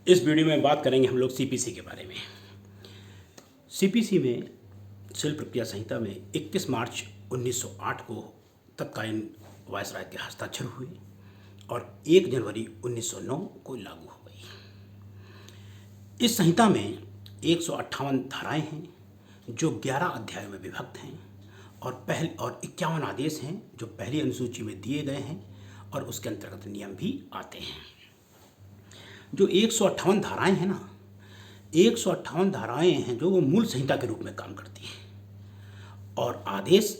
इस वीडियो में बात करेंगे हम लोग सीपीसी के बारे में। सीपीसी में सिविल प्रक्रिया संहिता में 21 मार्च 1908 को तत्कालीन वायसराय के हस्ताक्षर हुए और 1 जनवरी 1909 को लागू हो गई। इस संहिता में 158 धाराएं हैं जो 11 अध्यायों में विभक्त हैं और 51 आदेश हैं जो पहली अनुसूची में दिए गए हैं और उसके अंतर्गत नियम भी आते हैं। जो 158 धाराएं हैं ना, 158 धाराएं हैं जो वो मूल संहिता के रूप में काम करती हैं और आदेश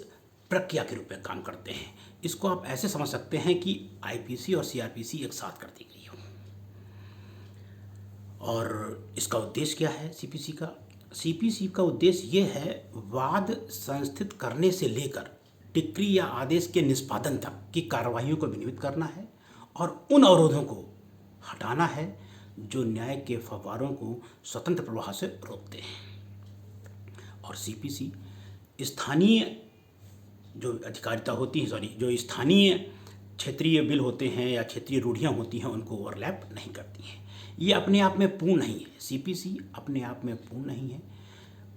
प्रक्रिया के रूप में काम करते हैं। इसको आप ऐसे समझ सकते हैं कि आईपीसी और सीआरपीसी एक साथ कर दी गई हो। और इसका उद्देश्य क्या है सीपीसी का उद्देश्य ये है वाद संस्थित करने से लेकर डिक्री या आदेश के निष्पादन तक की कार्रवाइयों को विनियमित करना है और उन अवरोधों को हटाना है जो न्याय के फव्वारों को स्वतंत्र प्रवाह से रोकते हैं। और सीपीसी स्थानीय जो अधिकारिता होती है जो स्थानीय क्षेत्रीय बिल होते हैं या क्षेत्रीय रूढ़ियाँ होती हैं उनको ओवरलैप नहीं करती हैं। ये अपने आप में पूर्ण नहीं है, सीपीसी अपने आप में पूर्ण नहीं है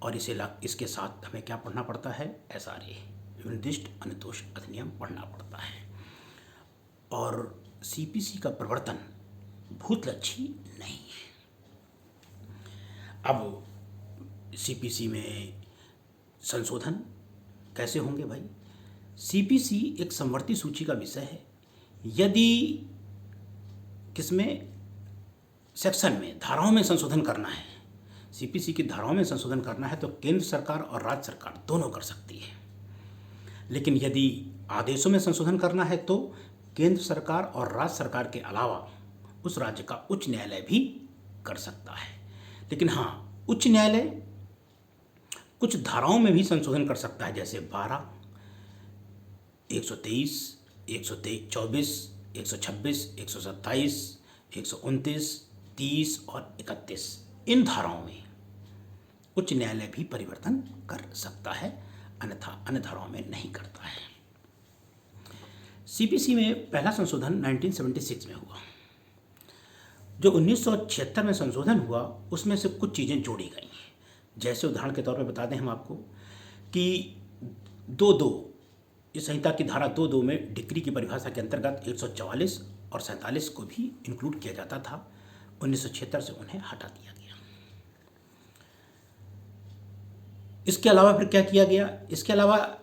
और इसके साथ हमें क्या पढ़ना पड़ता है, एसआरए विनिर्दिष्ट अनिर्दोष अधिनियम पढ़ना पड़ता है। और सीपीसी का प्रवर्तन भूतलक्षी नहीं है। अब सीपीसी में संशोधन कैसे होंगे भाई? सीपीसी एक समवर्ती सूची का विषय है। यदि किसमें सेक्शन में धाराओं में संशोधन करना है, सीपीसी की धाराओं में संशोधन करना है तो केंद्र सरकार और राज्य सरकार दोनों कर सकती है। लेकिन यदि आदेशों में संशोधन करना है तो केंद्र सरकार और राज्य सरकार के अलावा उस राज्य का उच्च न्यायालय भी कर सकता है। लेकिन हाँ, उच्च न्यायालय कुछ धाराओं में भी संशोधन कर सकता है, जैसे 12, 123, 124, 126, 127, 129, 30 और 31 इन धाराओं में उच्च न्यायालय भी परिवर्तन कर सकता है, अन्यथा अन्य धाराओं में नहीं करता है। सीपीसी में पहला संशोधन 1976 में हुआ। जो 1976 में संशोधन हुआ उसमें से कुछ चीज़ें जोड़ी गई हैं। जैसे उदाहरण के तौर पर बता दें हम आपको कि 2.2 इस संहिता की धारा 2.2 में डिक्री की परिभाषा के अंतर्गत 144 और 47 को भी इंक्लूड किया जाता था। 1976 से उन्हें हटा दिया गया। इसके अलावा फिर क्या किया गया? इसके अलावा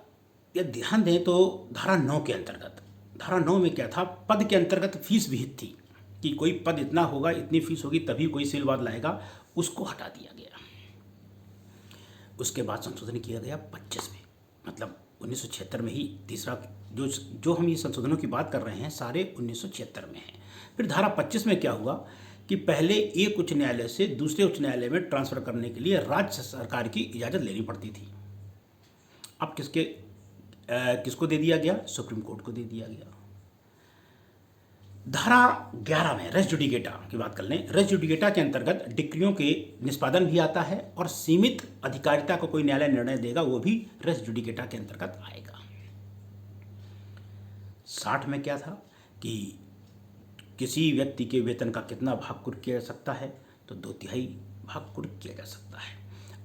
यदि ध्यान दें तो धारा 9 के अंतर्गत, धारा 9 में क्या था, पद के अंतर्गत फीस विहित थी कि कोई पद इतना होगा, इतनी फीस होगी तभी कोई सिविल वाद लाएगा, उसको हटा दिया गया। उसके बाद संशोधन किया गया 25 में, मतलब 1976 में ही तीसरा जो हम ये संशोधनों की बात कर रहे हैं सारे 1976 में हैं। फिर धारा 25 में क्या हुआ कि पहले एक उच्च न्यायालय से दूसरे उच्च न्यायालय में ट्रांसफ़र करने के लिए राज्य सरकार की इजाज़त लेनी पड़ती थी। अब किसको दे दिया गया? सुप्रीम कोर्ट को दे दिया गया। धारा 11 में रेस जुडिकेटा की बात कर लें। रेस जुडिकेटा के अंतर्गत डिक्रियों के निष्पादन भी आता है और सीमित अधिकारिता को कोई न्यायालय निर्णय देगा वो भी रेस जुडिकेटा के अंतर्गत आएगा। 60 में क्या था कि किसी व्यक्ति के वेतन का कितना भाग कुर्क किया जा सकता है, तो 2/3 भाग कुर्क किया जा सकता है।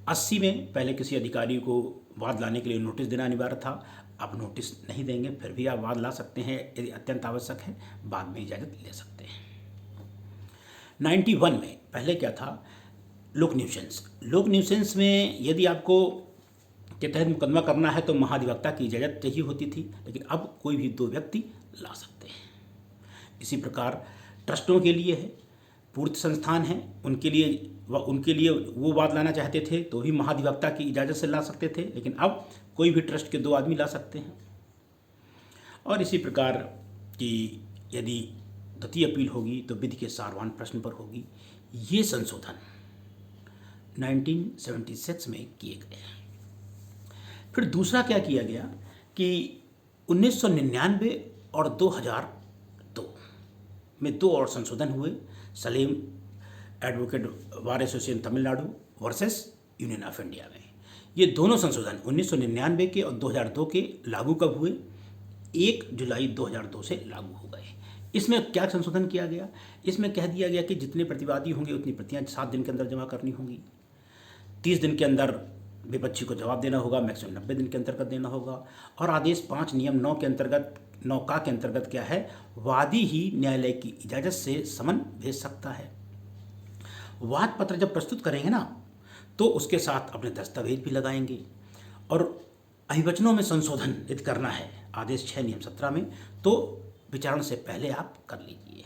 80 में पहले किसी अधिकारी को वाद लाने के लिए नोटिस देना अनिवार्य था, अब नोटिस नहीं देंगे, फिर भी आप वाद ला सकते हैं यदि अत्यंत आवश्यक है, बाद में इजाज़त ले सकते हैं। 91 में पहले क्या था, लोक न्यूसेंस में यदि आपको के तहत मुकदमा करना है तो महाधिवक्ता की इजाज़त चाहिए होती थी, लेकिन अब कोई भी 2 व्यक्ति ला सकते हैं। इसी प्रकार ट्रस्टों के लिए है, पूर्त संस्थान हैं, उनके लिए वो वाद लाना चाहते थे तो भी महाधिवक्ता की इजाज़त से ला सकते थे, लेकिन अब कोई भी ट्रस्ट के 2 आदमी ला सकते हैं। और इसी प्रकार कि यदि द्वितीय अपील होगी तो विधि के सारवान प्रश्न पर होगी। ये संशोधन 1976 में किए गए। फिर दूसरा क्या किया गया कि 1999 और 2002 में 2 और संशोधन हुए। Salim advocate bar association Tamil Nadu versus union of India में ये दोनों संशोधन 1999 के और 2002 के लागू कब हुए? 1 जुलाई 2002 से लागू हो गए। इसमें क्या संशोधन किया गया? इसमें कह दिया गया कि जितने प्रतिवादी होंगे उतनी प्रतियां 7 दिन के अंदर जमा करनी होंगी, 30 दिन के अंदर विपक्षी को जवाब देना होगा, मैक्सिमम 90 दिन के अंतर्गत देना होगा। और आदेश 5 नियम 9 के अंतर्गत 9 का के अंतर्गत क्या है? वादी ही न्यायालय की इजाज़त से समन भेज सकता है। वाद पत्र जब प्रस्तुत करेंगे ना तो उसके साथ अपने दस्तावेज भी लगाएंगे। और अभिवचनों में संशोधन यदि करना है आदेश 6 नियम 17 में तो विचारण से पहले आप कर लीजिए।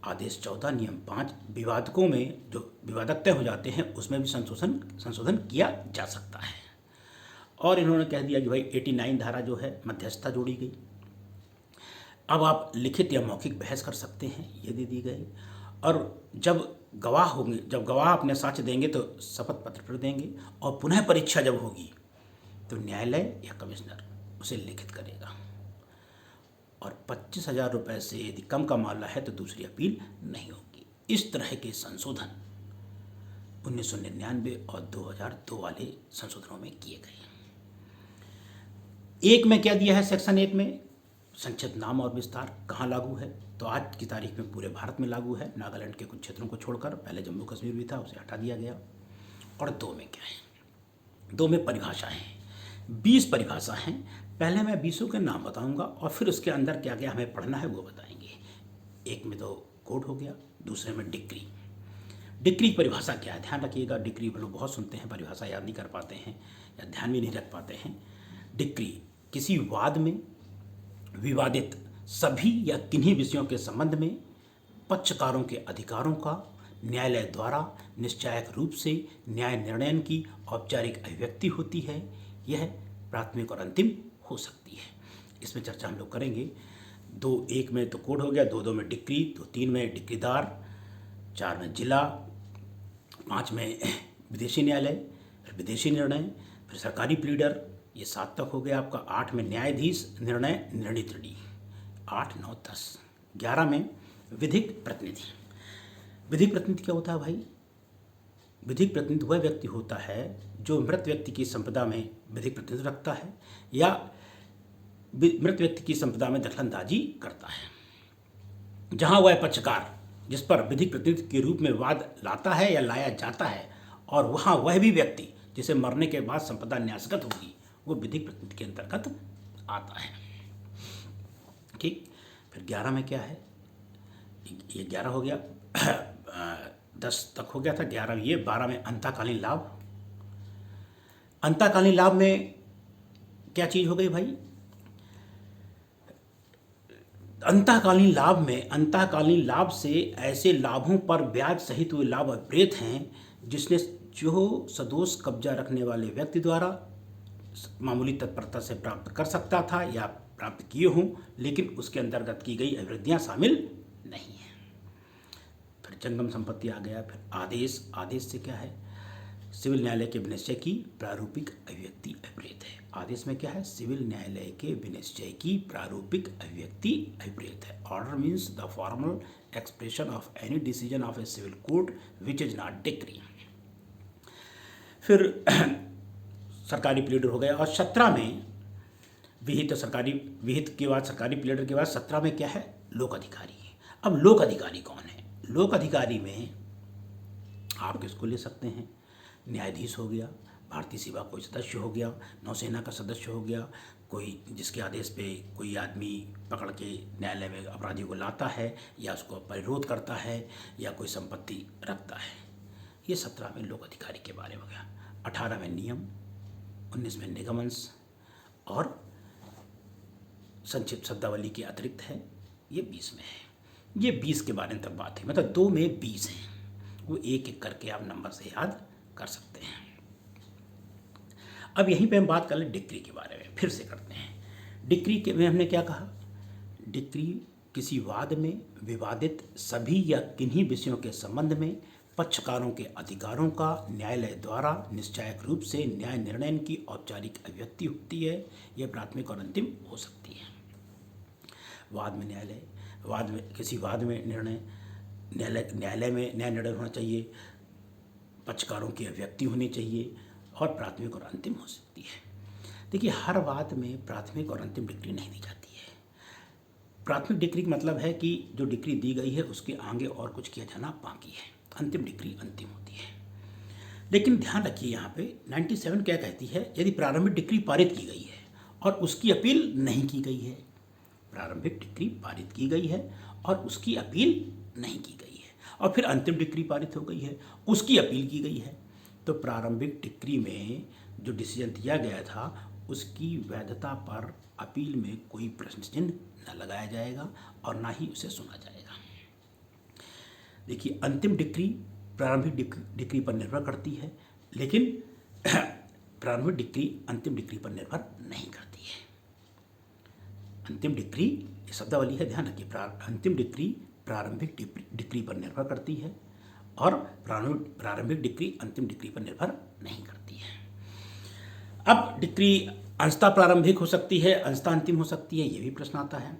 आदेश 14 नियम 5 विवादकों में जो विवादक तय हो जाते हैं उसमें भी संशोधन किया जा सकता है। और इन्होंने कह दिया कि भाई 89 धारा जो है मध्यस्थता जोड़ी गई। अब आप लिखित या मौखिक बहस कर सकते हैं, ये दे दी गई। और जब गवाह अपने साक्ष्य देंगे तो शपथ पत्र पर देंगे, और पुनः परीक्षा जब होगी तो न्यायालय या कमिश्नर उसे लिखित करेगा। और 25,000 रुपये से यदि कम का मामला है तो दूसरी अपील नहीं होगी। इस तरह के संशोधन 1999 और 2002 वाले संशोधनों में किए गए। एक में क्या दिया है? सेक्शन 1 में संक्षिप्त नाम और विस्तार कहाँ लागू है, तो आज की तारीख में पूरे भारत में लागू है, नागालैंड के कुछ क्षेत्रों को छोड़कर। पहले जम्मू कश्मीर भी था, उसे हटा दिया गया। और 2 में क्या है? 2 में परिभाषा है, 20 परिभाषा हैं। पहले मैं 20 के नाम बताऊंगा और फिर उसके अंदर क्या क्या हमें पढ़ना है वो बताएंगे। एक में तो कोड हो गया, दूसरे में डिक्री। डिक्री परिभाषा क्या है ध्यान रखिएगा। डिक्री लोग बहुत सुनते हैं, परिभाषा याद नहीं कर पाते हैं या ध्यान भी नहीं रख पाते हैं। डिक्री किसी वाद में विवादित सभी या किन्हीं विषयों के संबंध में पक्षकारों के अधिकारों का न्यायालय द्वारा निश्चायक रूप से न्याय निर्णयन की औपचारिक अभिव्यक्ति होती है। यह प्राथमिक और अंतिम हो सकती है। इसमें चर्चा हम लोग करेंगे। 2:1 में तो कोड हो गया, 2:2 में डिक्री, 2:3 में डिक्रीदार, 4 में जिला, 5 में विदेशी न्यायालय, फिर विदेशी निर्णय, फिर सरकारी प्लीडर, ये 7 तक हो गया आपका। 8 में न्यायाधीश, निर्णय, निर्णित 8, 9, 10। 11 में विधिक प्रतिनिधि। विधिक प्रतिनिधि क्या होता है भाई? विधिक प्रतिनिधि वह व्यक्ति होता है जो मृत व्यक्ति की संपदा में विधिक प्रतिनिधित्व रखता है या मृत व्यक्ति की संपदा में दखलंदाजी करता है। जहां वह पक्षकार जिस पर विधिक प्रतिनिधि के रूप में वाद लाता है या लाया जाता है, और वहां वह भी व्यक्ति जिसे मरने के बाद संपदा न्यासगत होगी, वो विधिक प्रतिनिधि के अंतर्गत आता है। ठीक। फिर 11 में क्या है? ये 11 हो गया, 10 तक हो गया था। 11 ये 12 में अंतःकालीन लाभ। अंतःकालीन लाभ में क्या चीज हो गई भाई? अंतःकालीन लाभ से ऐसे लाभों पर ब्याज सहित हुए लाभ अप्रेत हैं जिसने जो सदोष कब्जा रखने वाले व्यक्ति द्वारा मामूली तत्परता से प्राप्त कर सकता था या प्राप्त किए हों, लेकिन उसके अंतर्गत की गई अभिवृद्धियां शामिल नहीं है। फिर जंगम संपत्ति आ गया। फिर आदेश से क्या है? सिविल न्यायालय के विनिश्चय की प्रारूपिक अभिव्यक्ति अभिप्रेत है। आदेश में क्या है? सिविल न्यायालय के विनिश्चय की प्रारूपिक अभिव्यक्ति अभिप्रेत है। Order means the formal expression of any decision of a civil court which is not decree. फिर सरकारी प्लीडर हो गया। और 17 में विहित के बाद सरकारी प्लीडर के बाद 17 में क्या है? लोक अधिकारी। अब लोक अधिकारी कौन है? लोक अधिकारी में आप किसको ले सकते हैं? न्यायाधीश हो गया, भारतीय सेवा कोई सदस्य हो गया, नौसेना का सदस्य हो गया, कोई जिसके आदेश पे कोई आदमी पकड़ के न्यायालय में अपराधी को लाता है या उसको परिरोध करता है या कोई संपत्ति रखता है। ये 17 में लोक अधिकारी के बारे में हो गया। 18 में नियम, 19 में निगमंश और संक्षिप्त शब्दावली के अतिरिक्त है, ये 20 में है। ये 20 के बारे में तक बात है, मतलब 2 में 20 हैं, वो एक एक करके आप नंबर से याद कर सकते हैं। अब यहीं पे हम बात कर लें डिक्री के बारे में, फिर से करते हैं। डिक्री के में हमने क्या कहा? डिक्री किसी वाद में विवादित सभी या किन्हीं विषयों के संबंध में पक्षकारों के अधिकारों का न्यायालय द्वारा निश्चायक रूप से न्याय निर्णयन की औपचारिक अभिव्यक्ति होती है। यह प्राथमिक और अंतिम हो सकती है। किसी वाद में निर्णय न्यायालय में न्याय निर्णय होना चाहिए, पक्षकारों की अभिव्यक्ति होनी चाहिए और प्राथमिक और अंतिम हो सकती है। देखिए, हर वाद में प्राथमिक और अंतिम डिक्री नहीं दी जाती है। प्राथमिक डिक्री का मतलब है कि जो डिक्री दी गई है उसके आगे और कुछ किया जाना बाकी है। अंतिम डिक्री अंतिम होती है। लेकिन ध्यान रखिए यहाँ पे 97 क्या कहती है, यदि प्रारंभिक डिक्री पारित की गई है और उसकी अपील नहीं की गई है, प्रारंभिक डिक्री पारित की गई है और उसकी अपील नहीं की गई है, और फिर अंतिम डिक्री पारित हो गई है, उसकी अपील की गई है, तो प्रारंभिक डिक्री में जो डिसीजन दिया गया था उसकी वैधता पर अपील में कोई प्रश्न चिन्ह न लगाया जाएगा और ना ही उसे सुना जाएगा। देखिए, अंतिम डिक्री प्रारंभिक डिक्री पर निर्भर करती है, लेकिन प्रारंभिक डिक्री अंतिम डिक्री पर निर्भर नहीं करती है। अंतिम डिक्री, ये शब्दावली है, ध्यान रखिए, अंतिम डिक्री प्रारंभिक डिक्री पर निर्भर करती है और प्रारंभिक डिक्री अंतिम डिक्री पर निर्भर नहीं करती है। अब डिक्री अंशतः प्रारंभिक हो सकती है, अंशतः अंतिम हो सकती है, ये भी प्रश्न आता है।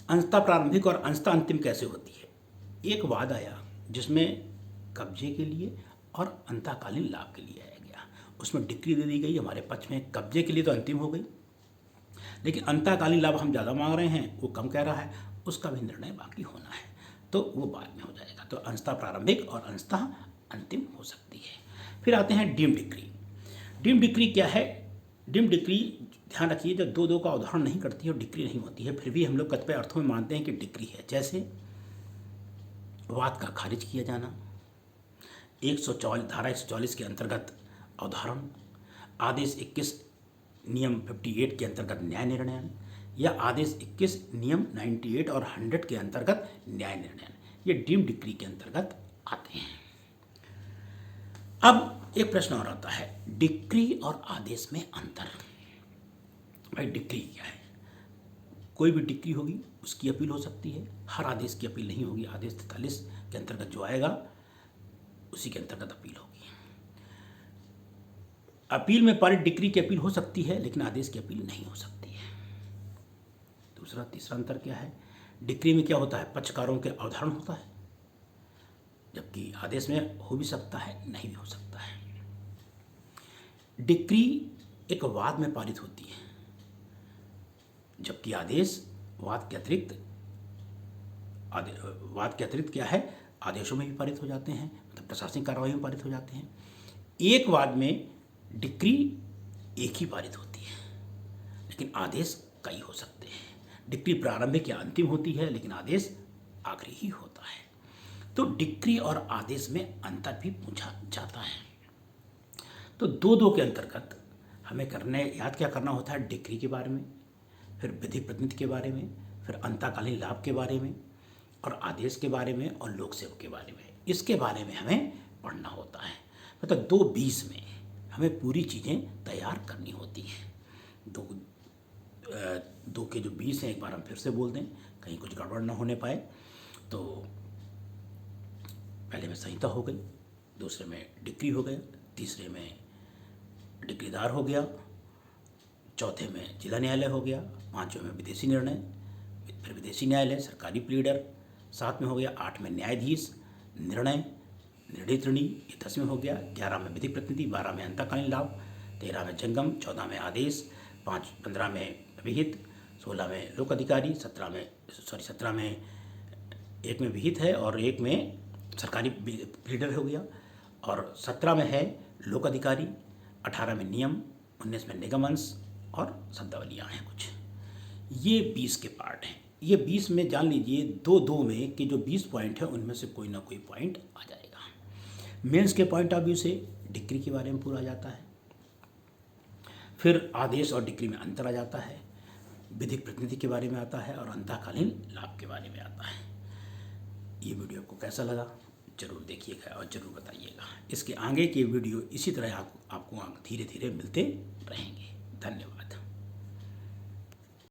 अंशतः प्रारंभिक और अंशतः अंतिम कैसे होती है? एक वाद आया जिसमें कब्जे के लिए और अंतःकालीन लाभ के लिए आया गया, उसमें डिक्री दे दी गई हमारे पक्ष में, कब्जे के लिए तो अंतिम हो गई, लेकिन अंतःकालीन लाभ हम ज़्यादा मांग रहे हैं, वो कम कह रहा है, उसका भी निर्णय बाकी होना है, तो वो बाद में हो जाएगा। तो अंशतः प्रारंभिक और अंशतः अंतिम हो सकती है। फिर आते हैं डीम्ड डिक्री। डीम्ड डिक्री क्या है? डीम्ड डिक्री, ध्यान रखिए, जब दो दो का उदाहरण नहीं करती है और डिक्री नहीं होती है, फिर भी हम लोग कतिपय अर्थों में मानते हैं कि डिक्री है। जैसे वाद का खारिज किया जाना, 144 धारा 144 के अंतर्गत अवधारण, आदेश 21 नियम 58 के अंतर्गत न्याय निर्णय, या आदेश 21 नियम 98 और 100 के अंतर्गत न्याय निर्णय, ये डीम्ड डिक्री के अंतर्गत आते हैं। अब एक प्रश्न और आता है, डिक्री और आदेश में अंतर। भाई डिक्री क्या है? कोई भी डिक्री होगी उसकी अपील हो सकती है, हर आदेश की अपील नहीं होगी। आदेश 43 के अंतर्गत जो आएगा उसी के अंतर्गत अपील होगी। अपील में पारित डिक्री की अपील हो सकती है, लेकिन आदेश की अपील नहीं हो सकती है। तीसरा अंतर क्या है? डिक्री में क्या होता है? पक्षकारों के अवधारण होता है, जबकि आदेश में हो भी सकता है, नहीं भी हो सकता है। डिक्री एक वाद में पारित होती है, जबकि आदेश वाद के अतिरिक्त क्या है? आदेशों में भी पारित हो जाते हैं, मतलब प्रशासनिक कार्रवाई में पारित हो जाते हैं। एक वाद में डिक्री एक ही पारित होती है, लेकिन आदेश कई हो सकते हैं। डिक्री प्रारंभिक या अंतिम होती है, लेकिन आदेश आखिरी ही होता है। तो डिक्री और आदेश में अंतर भी पूछा जाता है। तो दो के अंतर्गत हमें याद क्या करना होता है? डिक्री के बारे में, फिर विधिक प्रतिनिधि के बारे में, फिर अंतःकालीन लाभ के बारे में, और आदेश के बारे में, और लोक सेवक के बारे में। इसके बारे में हमें पढ़ना होता है। मतलब 2:20 में हमें पूरी चीज़ें तैयार करनी होती हैं। दो के जो 20 हैं, एक बार हम फिर से बोल दें, कहीं कुछ गड़बड़ ना होने पाए। तो पहले में संहिता हो गई, दूसरे में डिक्री हो गया, तीसरे में डिक्रीदार हो गया, चौथे में जिला न्यायालय हो गया, पाँचवें में विदेशी निर्णय, फिर विदेशी न्यायालय, सरकारी प्लीडर, 7 में हो गया, 8 में न्यायाधीश, निर्णय, निर्णय त्रिणी, ये 10 में हो गया, 11 में विधिक प्रतिनिधि, 12 में अंतःकालीन लाभ, 13 में जंगम, 14 में आदेश, 15 में विहित, 16 में लोक अधिकारी, 17 में एक में विहित है और एक में सरकारी प्लीडर हो गया, और 17 में है लोक अधिकारी, 18 में नियम, 19 में निगम अंश, और शब्दावलियाँ हैं कुछ। ये 20 के पार्ट हैं। ये 20 में जान लीजिए, दो में कि जो 20 पॉइंट है उनमें से कोई ना कोई पॉइंट आ जाएगा। मेंस के पॉइंट ऑफ व्यू से डिक्री के बारे में पूरा आ जाता है, फिर आदेश और डिक्री में अंतर आ जाता है, विधिक प्रतिनिधि के बारे में आता है, और अंतःकालीन लाभ के बारे में आता है। ये वीडियो आपको कैसा लगा जरूर देखिएगा और ज़रूर बताइएगा। इसके आगे के वीडियो इसी तरह आपको धीरे धीरे मिलते रहेंगे। धन्यवाद।